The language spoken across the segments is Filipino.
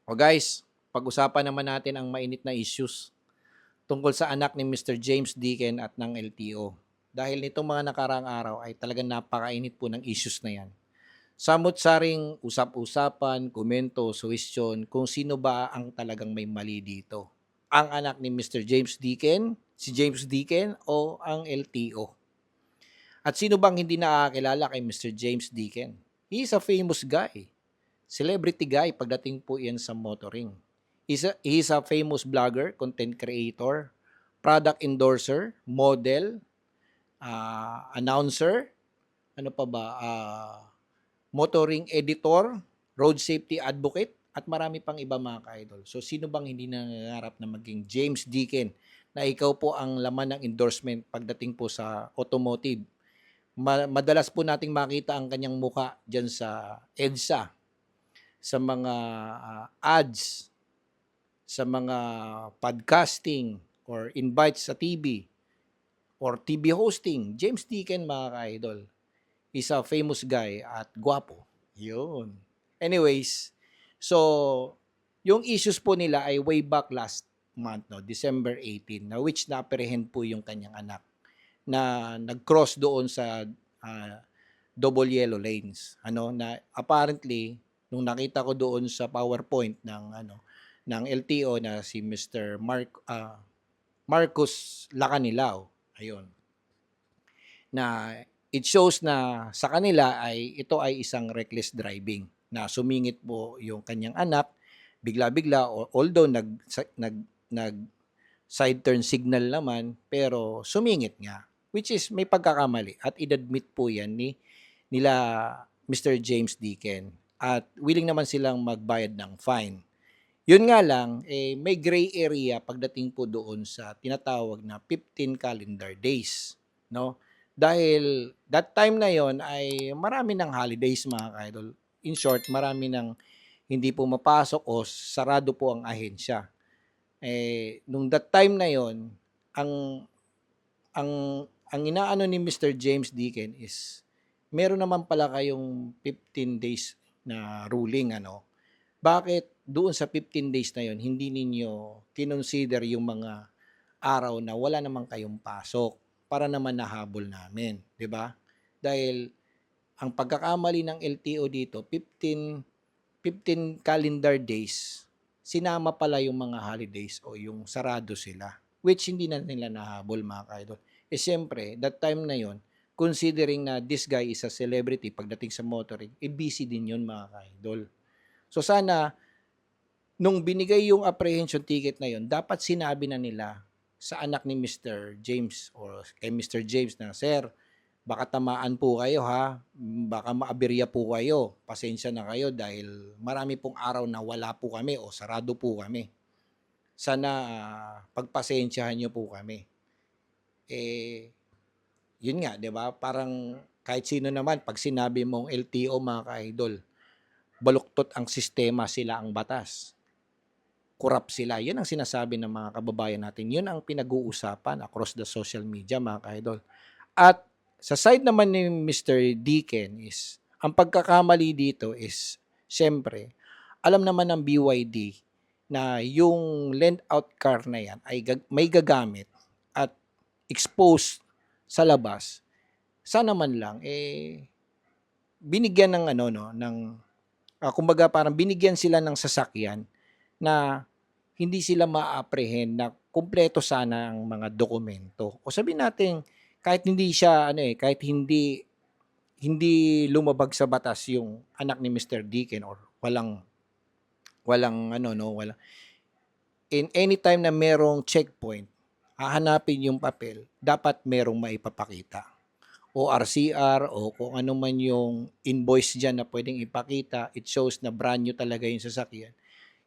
O guys, pag-usapan naman natin ang mainit na issues tungkol sa anak ni Mr. James Deacon at ng LTO. Dahil nitong mga nakaraang araw ay talagang napakainit po ng issues na yan. Samot-saring usap-usapan, komento, suwestyon kung sino ba ang talagang may mali dito. Ang anak ni Mr. James Deacon, si James Deacon o ang LTO. At sino bang hindi nakakilala kay Mr. James Deacon? He is a famous guy. Celebrity guy pagdating po yan sa motoring. He's a famous vlogger, content creator, product endorser, model, announcer, ano pa ba, motoring editor, road safety advocate, at marami pang iba mga ka-idol. So sino bang hindi nangangarap na maging James Deacon na ikaw po ang laman ng endorsement pagdating po sa automotive? Madalas po nating makita ang kanyang muka dyan sa EDSA, sa mga ads, sa mga podcasting or invites sa TV or TV hosting. James Deacon mga ka-idol is a famous guy at gwapo. Yun. Anyways, so yung issues po nila ay way back last month, no, December 18, na which na-apprehend po yung kanyang anak na nag-cross doon sa uh, double yellow lanes. Ano, na apparently nung nakita ko doon sa PowerPoint ng LTO na si Mr. Marcus Lacanilao, ayun, na it shows na sa kanila ay ito ay isang reckless driving na sumingit po yung kanyang anak bigla-bigla, although nag side turn signal naman pero sumingit nga, which is may pagkakamali at inadmit po yan nila Mr. James Deacon at willing naman silang magbayad ng fine. Yun nga lang, may gray area pagdating po doon sa tinatawag na 15 calendar days, no? Dahil that time na yon ay marami ng holidays mga ka-idol. In short, marami ng hindi po mapasok o sarado po ang ahensya. Nung that time na yon, ang ang ang inaano ni Mr. James Deacon is meron naman pala kayong 15 days na ruling, ano. Bakit doon sa 15 days na yon hindi ninyo kinonsider yung mga araw na wala naman kayong pasok para naman nahabol namin, 'di ba? Dahil ang pagkakamali ng LTO dito, 15 calendar days, sinama pala yung mga holidays o yung sarado sila, which hindi na nila nahabol mga ka-idol. Siyempre, that time na yon, considering na this guy is a celebrity pagdating sa motoring, busy din yun mga ka-idol. So sana, nung binigay yung apprehension ticket na yon, dapat sinabi na nila sa anak ni Mr. James or kay Mr. James na, Sir, baka tamaan po kayo ha, baka maaberya po kayo, pasensya na kayo dahil marami pong araw na wala po kami o sarado po kami. Sana pagpasensyahan niyo po kami. Yun nga, 'di ba? Parang kahit sino naman pag sinabi mong LTO mga ka-idol, baluktot ang sistema, sila ang batas. Corrupt sila. Yun ang sinasabi ng mga kababayan natin. Yun ang pinag-uusapan across the social media mga ka-idol. At sa side naman ni Mr. Deacon is, ang pagkakamali dito is, syempre, alam naman ng BYD na yung lend out car na yan ay may gagamit at exposed sa labas. Sana man lang, binigyan ng kumbaga parang binigyan sila ng sasakyan na hindi sila ma-apprehend na kumpleto sana ang mga dokumento. O sabihin natin, kahit hindi siya kahit hindi lumabag sa batas yung anak ni Mr. Deacon or walang walang walang in any time na merong checkpoint, hahanapin yung papel, dapat merong maipapakita. O RCR o kung ano man yung invoice diyan na pwedeng ipakita, it shows na brand new talaga yung sasakyan.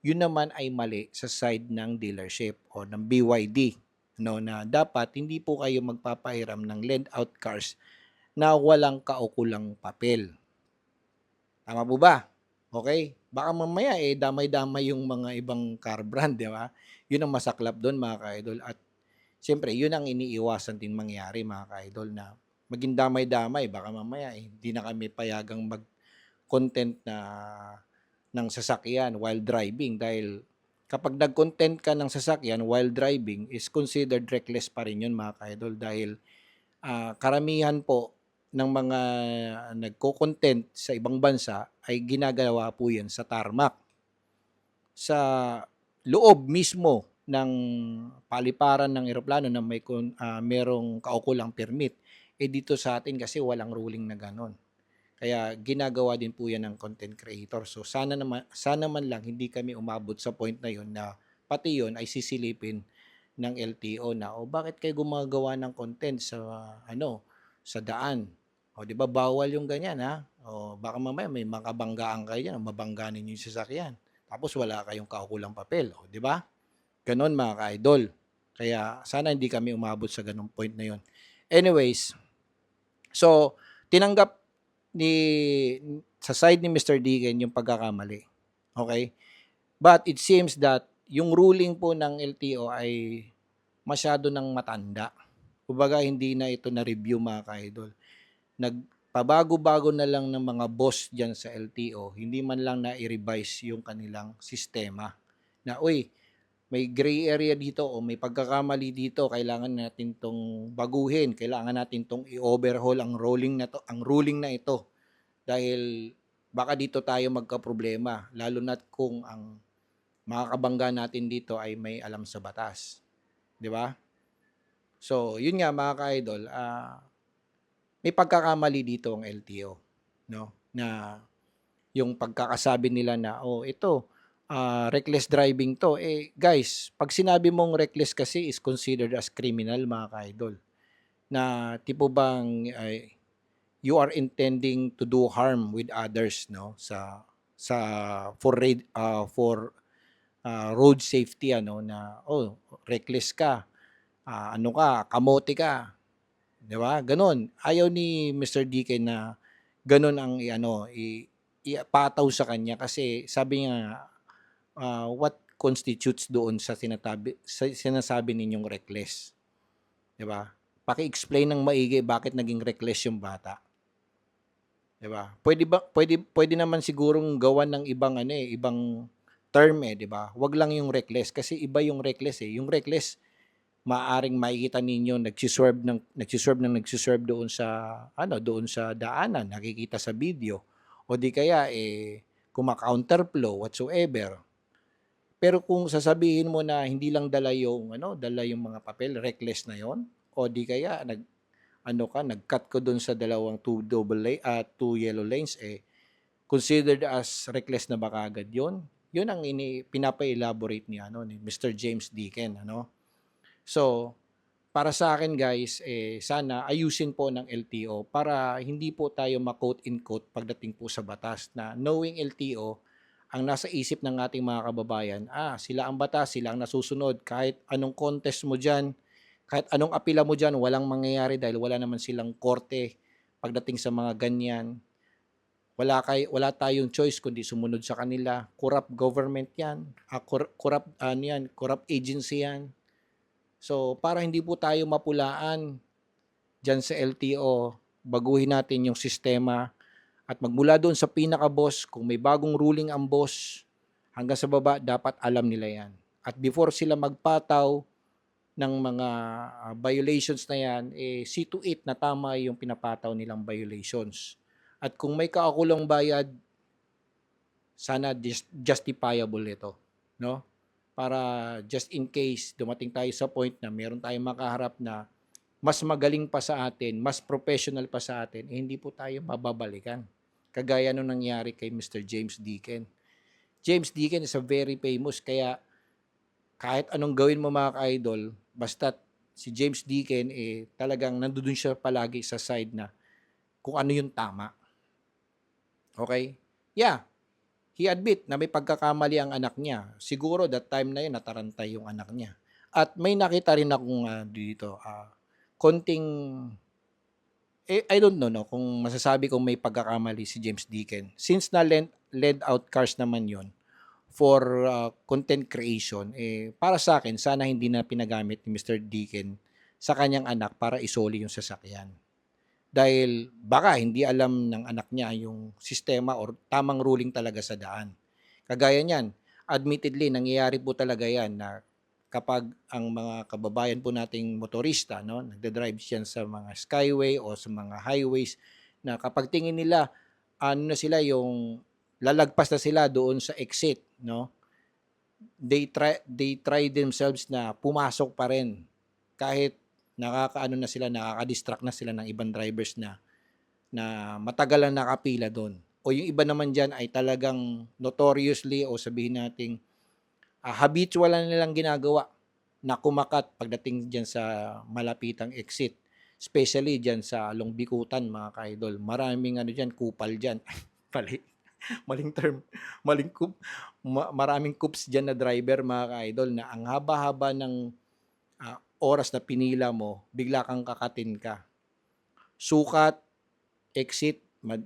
Yun naman ay mali sa side ng dealership o ng BYD, no, na dapat hindi po kayo magpapahiram ng lend out cars na walang kaukulang papel. Tama po ba? Okay? Baka mamaya damay-damay yung mga ibang car brand, di ba? Yun ang masaklap doon mga ka-idol. At siyempre, yun ang iniiwasan din mangyari mga ka-idol na maging damay-damay. Baka mamaya hindi na kami payagang mag-content na ng sasakyan while driving dahil kapag nag-content ka ng sasakyan while driving is considered reckless pa rin yun mga ka-idol dahil karamihan po ng mga nagko-content sa ibang bansa ay ginagawa po yan sa tarmac. Sa loob mismo ng paliparan ng eroplano na merong kaukulang permit. Dito sa atin kasi walang ruling na ganon. Kaya ginagawa din po yan ng content creator. So sana man lang hindi kami umabot sa point na yun na pati yun ay sisilipin ng LTO na bakit kayo gumagawa ng content sa daan? O di ba bawal yung ganyan ha? O baka mamaya may makabanggaan kayo diyan, mabangga ninyo yung sasakyan. Tapos wala kayong kaukulang papel, o di ba? Ganon mga ka-idol. Kaya sana hindi kami umabot sa ganung point na yun. Anyways, so tinanggap sa side ni Mr. Deacon yung pagkakamali. Okay? But it seems that yung ruling po ng LTO ay masyado nang matanda. Kumbaga hindi na ito na-review mga ka-idol. Nagpabago-bago na lang ng mga boss dyan sa LTO, hindi man lang na-revise yung kanilang sistema. Na, may gray area dito o may pagkakamali dito, kailangan natin tong baguhin, kailangan natin tong i-overhaul ang ruling na ito dahil baka dito tayo magka-problema lalo na kung ang makakabangga natin dito ay may alam sa batas. 'Di ba? So, yun nga mga ka-idol, may pagkakamali dito ang LTO, no? Na yung pagkakasabi nila na ito reckless driving to. Guys, pag sinabi mong reckless kasi is considered as criminal mga ka-idol. Na tipo bang you are intending to do harm with others, no? For road safety na reckless ka. Kamote ka. 'Di ba? Ganon. Ayaw ni Mr. DK na ganon ang ipataw sa kanya kasi sabi niya what constitutes doon sa sinasabi ninyong reckless. 'Di ba? Paki-explain ng maigi bakit naging reckless yung bata. 'Di ba? Pwede naman sigurong gawan ng ibang term 'di ba? Wag lang yung reckless kasi iba yung reckless Yung reckless maaring makikita ninyo nagsiserve doon sa daanan, nakikita sa video o di kaya kuma-counterflow whatsoever. Pero kung sasabihin mo na hindi lang dala yung mga papel, reckless na 'yon o di kaya nag-cut ko doon sa dalawang two yellow lanes considered as reckless na ba kagad 'yon? 'Yun ang pinapa-elaborate ni Mr. James Deacon So, para sa akin guys, sana ayusin po ng LTO para hindi po tayo ma-quote-in-quote pagdating po sa batas na knowing LTO, ang nasa isip ng ating mga kababayan, sila ang batas, sila ang nasusunod. Kahit anong contest mo dyan, kahit anong apila mo dyan, walang mangyayari dahil wala naman silang korte pagdating sa mga ganyan. Wala tayong choice kundi sumunod sa kanila. Corrupt government yan. Corrupt agency yan. So, para hindi po tayo mapulaan dyan sa LTO, baguhin natin yung sistema at magmula doon sa pinaka-boss, kung may bagong ruling ang boss, hanggang sa baba, dapat alam nila yan. At before sila magpataw ng mga violations na yan, see to it na tama yung pinapataw nilang violations. At kung may kaukulang bayad, sana justifiable ito, no? Para just in case dumating tayo sa point na meron tayong makaharap na mas magaling pa sa atin, mas professional pa sa atin, hindi po tayo mababalikan. Kagaya nung nangyari kay Mr. James Deacon. James Deacon is a very famous, kaya kahit anong gawin mo mga ka-idol, basta si James Deacon talagang nandoon siya palagi sa side na kung ano yung tama. Okay? Yeah. He admit na may pagkakamali ang anak niya. Siguro that time na yun, natarantay yung anak niya. At may nakita rin akong dito, konting, I don't know kung masasabi kong may pagkakamali si James Deacon. Since na lend out cars naman yon for content creation, para sa akin, sana hindi na pinagamit ni Mr. Deacon sa kanyang anak para isoli yung sasakyan. Dahil baka hindi alam ng anak niya yung sistema or tamang ruling talaga sa daan. Kagaya niyan, admittedly nangyayari po talaga 'yan na kapag ang mga kababayan po nating motorista 'no, nagda-drive diyan sa mga skyway o sa mga highways na kapag tingin nila ano na sila, yung lalagpas na sila doon sa exit 'no, they try themselves na pumasok pa rin kahit nakakaano na sila, nakaka-distract na sila ng ibang drivers na matagal na nakapila do'n. O yung iba naman diyan ay talagang notoriously o sabihin nating, habitual na nilang ginagawa na kumakat pagdating diyan sa malapitang exit. Especially diyan sa Long Bikutan mga ka-idol. Maraming ano diyan, kupal diyan. Mali, maling term, maling maraming coops diyan na driver mga ka-idol na ang haba-haba ng, oras na pinila mo, bigla kang kakatin ka. Sukat, exit,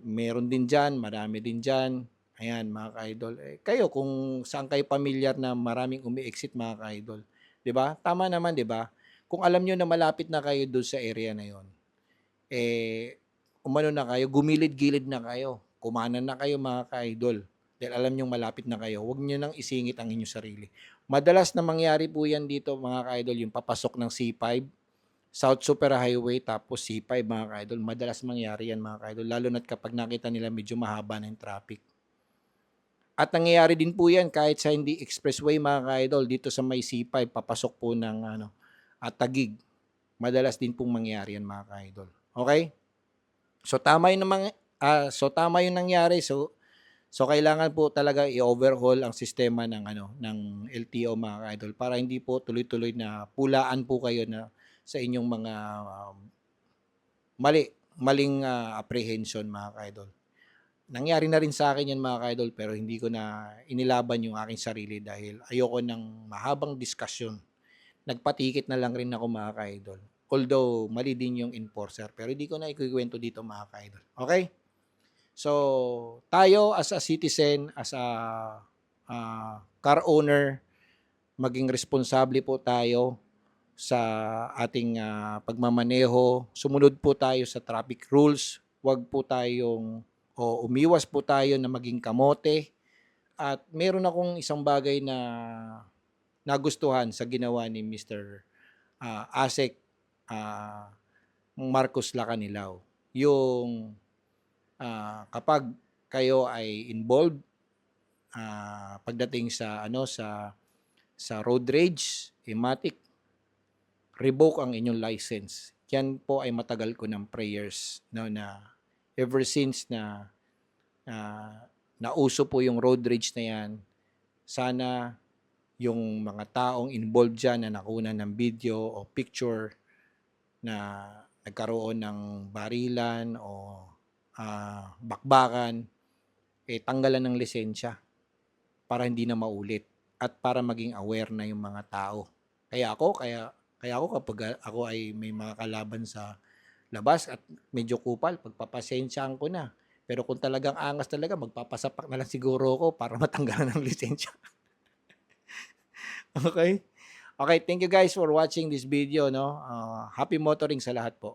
meron din diyan, marami din diyan. Ayan mga ka-idol, kayo kung saan kayo pamilyar na maraming umi-exit mga ka-idol, 'di ba? Tama naman 'di ba? Kung alam niyo na malapit na kayo do'n sa area na 'yon, umano na kayo, gumilid-gilid na kayo, kumanan na kayo mga ka-idol. Dahil alam niyong malapit na kayo, huwag niyo nang isingit ang inyong sarili. Madalas na mangyari po 'yan dito mga ka-idol, yung papasok ng C5, South Super Highway tapos C5 mga ka-idol. Madalas mangyari 'yan mga ka-idol, lalo na't kapag nakita nila medyo mahaba na yung traffic. At nangyayari din po 'yan kahit sa hindi expressway mga ka-idol, dito sa may C5 papasok po ng ano, Taguig. Madalas din pong mangyari 'yan mga ka-idol. Okay? So tama 'yung nangyari. So kailangan po talaga i-overhaul ang sistema ng ano, ng LTO mga ka-idol para hindi po tuloy-tuloy na pulaan po kayo na sa inyong mga maling apprehension mga ka-idol. Nangyari na rin sa akin 'yan mga ka-idol pero hindi ko na inilaban yung aking sarili dahil ayoko ng mahabang diskusyon. Nagpatikit na lang rin ako mga ka-idol. Although mali din yung enforcer pero hindi ko na ikukuwento dito mga ka-idol. Okay? So, tayo as a citizen, as a car owner, maging responsable po tayo sa ating pagmamaneho. Sumunod po tayo sa traffic rules. Huwag po tayong umiwas po tayo na maging kamote. At meron akong isang bagay na nagustuhan sa ginawa ni Mr. Asek Marcos Lacanilao. Yung kapag kayo ay involved pagdating sa road rage, matic, revoke ang inyong license. Yan po ay matagal ko ng prayers no, na ever since na nauso po yung road rage na yan, sana yung mga taong involved dyan na nakuha ng video o picture na nagkaroon ng barilan o bakbakan, tanggalan ng lisensya para hindi na maulit at para maging aware na yung mga tao. Kaya ako kapag ako ay may mga kalaban sa labas at medyo kupal, pagpapasensyaan ko na. Pero kung talagang angas talaga, magpapasapak na lang siguro ako para matanggalan ng lisensya. Okay? Okay, thank you guys for watching this video, no? Happy motoring sa lahat po.